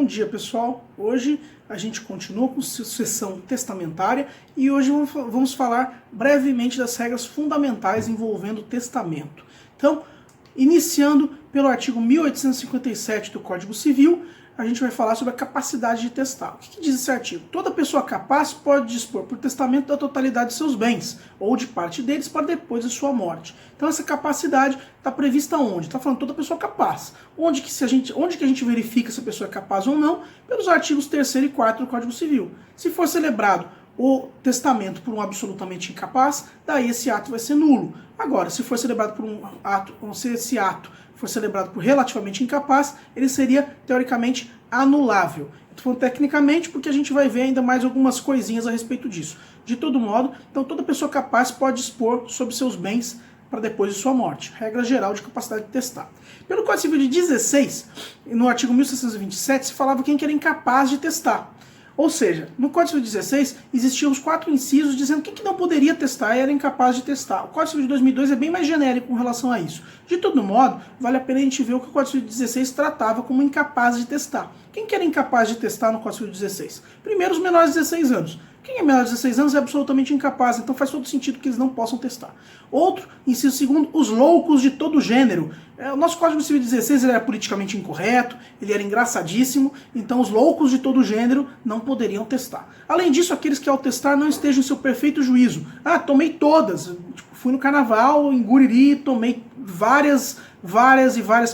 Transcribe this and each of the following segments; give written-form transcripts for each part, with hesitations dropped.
Bom dia, pessoal. Hoje a gente continua com sucessão testamentária e hoje vamos falar brevemente das regras fundamentais envolvendo o testamento. Então, iniciando pelo artigo 1857 do Código Civil, a gente vai falar sobre a capacidade de testar. O que diz esse artigo? Toda pessoa capaz pode dispor por testamento da totalidade de seus bens, ou de parte deles para depois de sua morte. Então essa capacidade está prevista onde? Está falando toda pessoa capaz. Onde que a gente verifica se a pessoa é capaz ou não? Pelos artigos 3º e 4º do Código Civil. Se for celebrado o testamento por um absolutamente incapaz, daí esse ato vai ser nulo. Agora, se for celebrado por se esse ato for celebrado por relativamente incapaz, ele seria, teoricamente, anulável. Estou falando tecnicamente porque a gente vai ver ainda mais algumas coisinhas a respeito disso. De todo modo, então toda pessoa capaz pode dispor sobre seus bens para depois de sua morte. Regra geral de capacidade de testar. Pelo Código Civil de 16, no artigo 1627, se falava quem que era incapaz de testar. Ou seja, no Código Civil 16 existiam os 4 incisos dizendo quem que não poderia testar e era incapaz de testar. O Código Civil de 2002 é bem mais genérico com relação a isso. De todo modo, vale a pena a gente ver o que o Código Civil de 16 tratava como incapaz de testar. Quem que era incapaz de testar no Código Civil de 16? Primeiro, os menores de 16 anos. Quem é menor de 16 anos é absolutamente incapaz, então faz todo sentido que eles não possam testar. Outro, inciso segundo, os loucos de todo gênero. O nosso Código Civil 16 ele era politicamente incorreto, ele era engraçadíssimo, então os loucos de todo gênero não poderiam testar. Além disso, aqueles que ao testar não estejam em seu perfeito juízo. Ah, tomei todas, fui no carnaval, em Guriri, tomei várias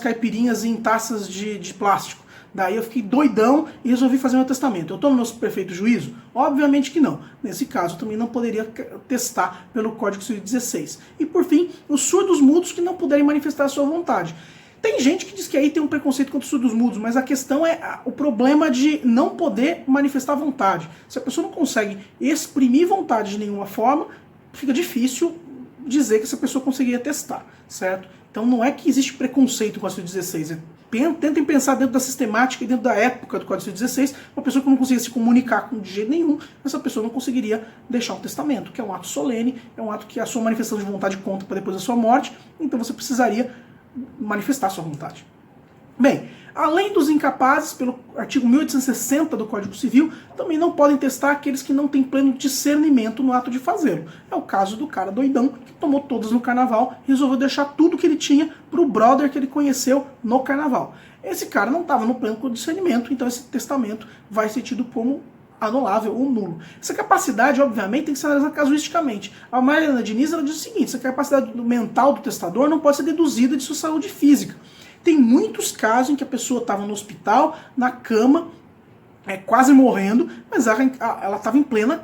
caipirinhas em taças de plástico. Daí eu fiquei doidão e resolvi fazer meu testamento. Eu estou no meu perfeito juízo? Obviamente que não. Nesse caso, eu também não poderia testar pelo Código Civil 16. E por fim, os surdos mudos que não puderem manifestar a sua vontade. Tem gente que diz que aí tem um preconceito contra os surdos mudos, mas a questão é o problema de não poder manifestar vontade. Se a pessoa não consegue exprimir vontade de nenhuma forma, fica difícil dizer que essa pessoa conseguiria testar, certo? Então não é que existe preconceito com o Código Civil 16, tentem pensar dentro da sistemática e dentro da época do Código Civil 16, uma pessoa que não conseguia se comunicar de jeito nenhum, essa pessoa não conseguiria deixar um testamento, que é um ato solene, é um ato que a sua manifestação de vontade conta para depois da sua morte, então você precisaria manifestar a sua vontade. Bem, além dos incapazes, pelo artigo 1860 do Código Civil, também não podem testar aqueles que não têm pleno discernimento no ato de fazê-lo. É o caso do cara doidão que tomou todas no carnaval e resolveu deixar tudo que ele tinha para o brother que ele conheceu no carnaval. Esse cara não estava no pleno discernimento, então esse testamento vai ser tido como anulável ou nulo. Essa capacidade, obviamente, tem que ser analisada casuisticamente. A Mariana Diniz ela diz o seguinte: essa capacidade mental do testador não pode ser deduzida de sua saúde física. Tem muitos casos em que a pessoa estava no hospital, na cama, quase morrendo, mas ela estava em pleno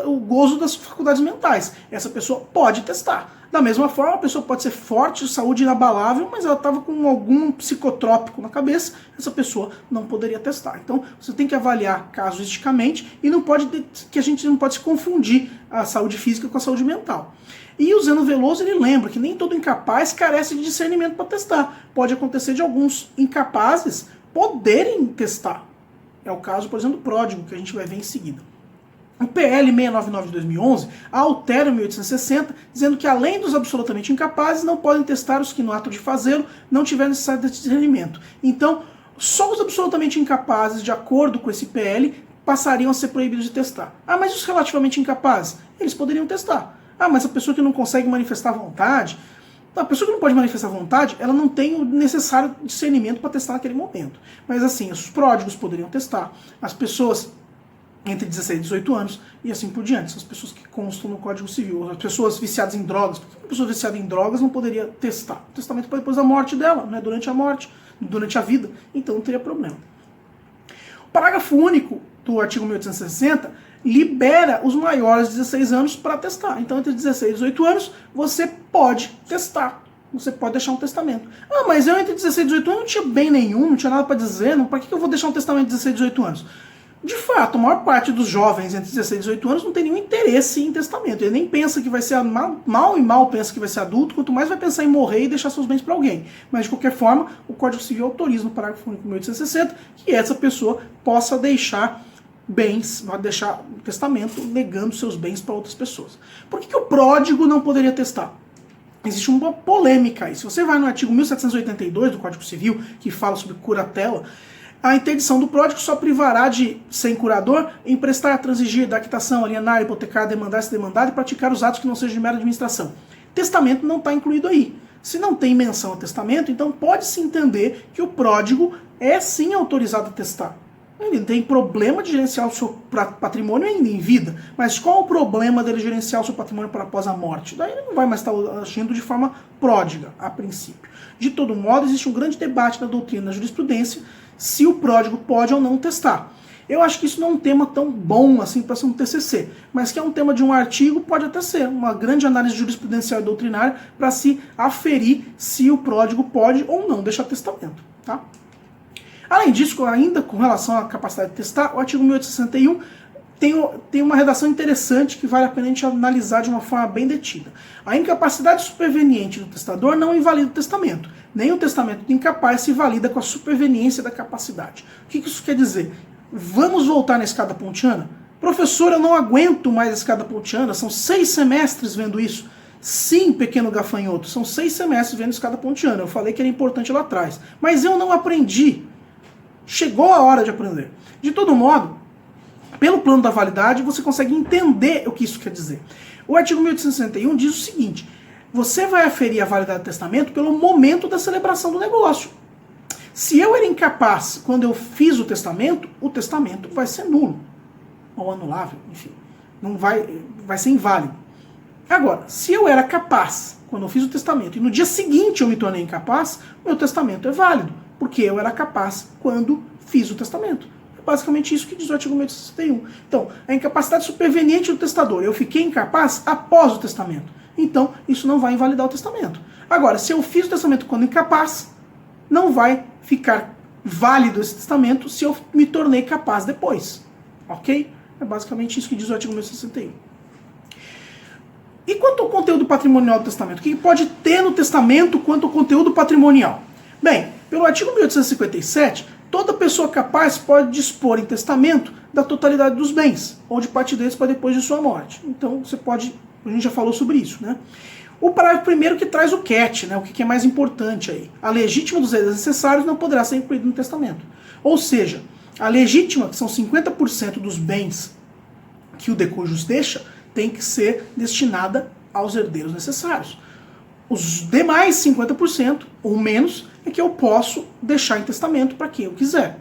o gozo das faculdades mentais. Essa pessoa pode testar. Da mesma forma, a pessoa pode ser forte, saúde inabalável, mas ela estava com algum psicotrópico na cabeça, essa pessoa não poderia testar. Então, você tem que avaliar casuisticamente e a gente não pode se confundir a saúde física com a saúde mental. E o Zeno Veloso ele lembra que nem todo incapaz carece de discernimento para testar. Pode acontecer de alguns incapazes poderem testar. É o caso, por exemplo, do pródigo, que a gente vai ver em seguida. O PL 699 de 2011 altera o 1860, dizendo que além dos absolutamente incapazes, não podem testar os que no ato de fazê-lo não tiverem necessidade de discernimento. Então, só os absolutamente incapazes, de acordo com esse PL, passariam a ser proibidos de testar. Ah, mas os relativamente incapazes? Eles poderiam testar. Ah, mas a pessoa que não consegue manifestar vontade, a pessoa que não pode manifestar vontade, ela não tem o necessário discernimento para testar naquele momento. Mas assim, os pródigos poderiam testar, as pessoas entre 16 e 18 anos e assim por diante, as pessoas que constam no Código Civil, as pessoas viciadas em drogas, uma pessoa viciada em drogas não poderia testar. O testamento para depois da morte dela, não é durante a morte, durante a vida, então não teria problema. O parágrafo único do artigo 1860 libera os maiores de 16 anos para testar. Então, entre 16 e 18 anos, você pode testar. Você pode deixar um testamento. Ah, mas eu entre 16 e 18 anos não tinha bem nenhum, não tinha nada para dizer, para que eu vou deixar um testamento de 16 e 18 anos? De fato, a maior parte dos jovens entre 16 e 18 anos não tem nenhum interesse em testamento. Ele nem pensa que vai ser mal pensa que vai ser adulto, quanto mais vai pensar em morrer e deixar seus bens para alguém. Mas, de qualquer forma, o Código Civil autoriza no parágrafo único 1860 que essa pessoa possa deixar bens, vai deixar um testamento negando seus bens para outras pessoas. Por que o pródigo não poderia testar? Existe uma polêmica aí. Se você vai no artigo 1782 do Código Civil, que fala sobre curatela, A interdição do pródigo só privará de, sem curador, emprestar, transigir, dar quitação, alienar, hipotecar, demandar, se demandar e praticar os atos que não sejam de mera administração. Testamento não está incluído aí. Se não tem menção a testamento, então pode-se entender que o pródigo é sim autorizado a testar. Ele tem problema de gerenciar o seu patrimônio ainda em vida, mas qual o problema dele gerenciar o seu patrimônio para após a morte? Daí ele não vai mais estar agindo de forma pródiga, a princípio. De todo modo, existe um grande debate na doutrina e na jurisprudência se o pródigo pode ou não testar. Eu acho que isso não é um tema tão bom assim para ser um TCC, mas que é um tema de um artigo, pode até ser uma grande análise jurisprudencial e doutrinária para se aferir se o pródigo pode ou não deixar testamento. Tá? Além disso, ainda com relação à capacidade de testar, o artigo 1861 tem uma redação interessante que vale a pena a gente analisar de uma forma bem detida. A incapacidade superveniente do testador não invalida o testamento. Nem o testamento do incapaz se valida com a superveniência da capacidade. O que isso quer dizer? Vamos voltar na escada pontiana? Professor, eu não aguento mais a escada pontiana, são 6 semestres vendo isso. Sim, pequeno gafanhoto, são 6 semestres vendo a escada pontiana. Eu falei que era importante lá atrás. Mas eu não aprendi. Chegou a hora de aprender. De todo modo, pelo plano da validade, você consegue entender o que isso quer dizer. O artigo 1861 diz o seguinte: você vai aferir a validade do testamento pelo momento da celebração do negócio. Se eu era incapaz quando eu fiz o testamento vai ser nulo. Ou anulável, enfim. Não vai ser inválido. Agora, se eu era capaz quando eu fiz o testamento e no dia seguinte eu me tornei incapaz, meu testamento é válido. Porque eu era capaz quando fiz o testamento. É basicamente isso que diz o artigo 1861. Então, a incapacidade superveniente do testador. Eu fiquei incapaz após o testamento. Então, isso não vai invalidar o testamento. Agora, se eu fiz o testamento quando incapaz, não vai ficar válido esse testamento se eu me tornei capaz depois. Ok? É basicamente isso que diz o artigo 1861. E quanto ao conteúdo patrimonial do testamento? O que pode ter no testamento quanto ao conteúdo patrimonial? Bem, pelo artigo 1857, toda pessoa capaz pode dispor em testamento da totalidade dos bens, ou de parte deles para depois de sua morte. Então, você pode... A gente já falou sobre isso, né? O parágrafo primeiro que traz o catch, né? O que é mais importante aí. A legítima dos herederos necessários não poderá ser incluída no testamento. Ou seja, a legítima, que são 50% dos bens que o decujus deixa, tem que ser destinada aos herdeiros necessários. Os demais 50% ou menos é que eu posso deixar em testamento para quem eu quiser.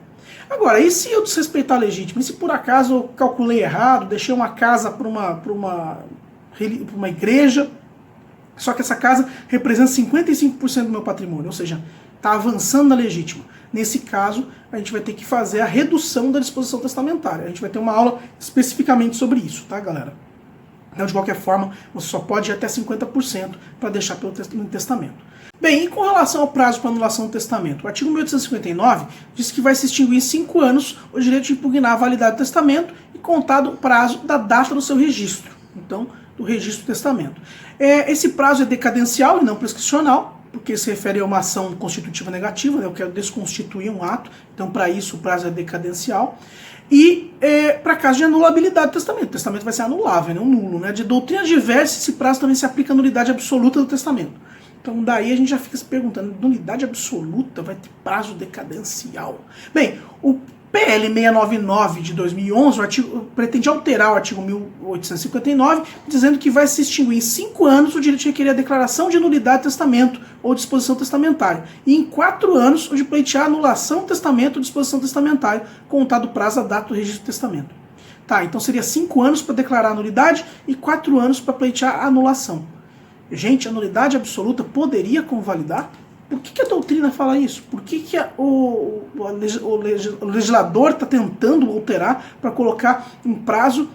Agora, e se eu desrespeitar a legítima? E se por acaso eu calculei errado, deixei uma casa para uma igreja, só que essa casa representa 55% do meu patrimônio, ou seja, está avançando na legítima. Nesse caso, a gente vai ter que fazer a redução da disposição testamentária. A gente vai ter uma aula especificamente sobre isso, tá, galera? Então, de qualquer forma, você só pode ir até 50% para deixar pelo testamento. Bem, e com relação ao prazo para anulação do testamento? O artigo 1859 diz que vai se extinguir em 5 anos o direito de impugnar a validade do testamento e contado o prazo da data do seu registro. Então, do registro do testamento. Esse prazo é decadencial e não prescricional, porque se refere a uma ação constitutiva negativa, né? Eu quero desconstituir um ato, então para isso o prazo é decadencial. E para caso de anulabilidade do testamento. O testamento vai ser anulável, né? Um nulo. Né? De doutrina diversa, esse prazo também se aplica à nulidade absoluta do testamento. Então daí a gente já fica se perguntando, nulidade absoluta vai ter prazo decadencial? Bem, o PL 699 de 2011 pretende alterar o artigo 1859, dizendo que vai se extinguir em 5 anos o direito de requerer a declaração de nulidade do testamento ou disposição testamentária, e em 4 anos o de pleitear a anulação do testamento ou disposição testamentária, contado o prazo da data do registro do testamento. Tá, então seria 5 anos para declarar a nulidade e 4 anos para pleitear a anulação. Gente, a nulidade absoluta poderia convalidar? Por que a doutrina fala isso? Por que o legislador está tentando alterar para colocar um prazo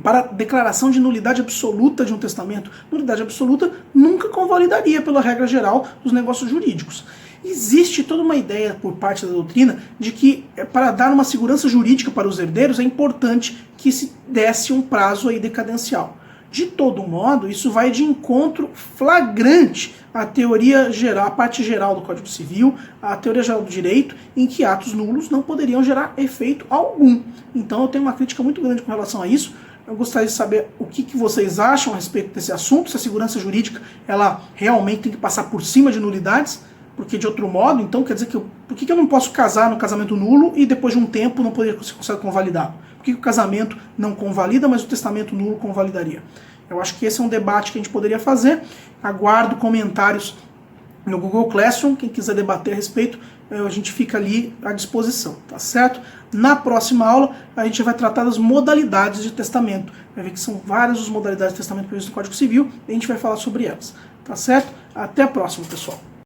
para declaração de nulidade absoluta de um testamento? Nulidade absoluta nunca convalidaria pela regra geral dos negócios jurídicos. Existe toda uma ideia por parte da doutrina de que para dar uma segurança jurídica para os herdeiros é importante que se desse um prazo aí decadencial. De todo modo, isso vai de encontro flagrante à teoria geral, à parte geral do Código Civil, à teoria geral do direito, em que atos nulos não poderiam gerar efeito algum. Então eu tenho uma crítica muito grande com relação a isso. Eu gostaria de saber o que vocês acham a respeito desse assunto, se a segurança jurídica ela realmente tem que passar por cima de nulidades, porque de outro modo, então quer dizer que por que eu não posso casar no casamento nulo e depois de um tempo não poderia ser considerado convalidado? Por que o casamento não convalida, mas o testamento nulo convalidaria? Eu acho que esse é um debate que a gente poderia fazer. Aguardo comentários no Google Classroom. Quem quiser debater a respeito, a gente fica ali à disposição, tá certo? Na próxima aula, a gente vai tratar das modalidades de testamento. Vai ver que são várias as modalidades de testamento previstas no Código Civil e a gente vai falar sobre elas, tá certo? Até a próxima, pessoal.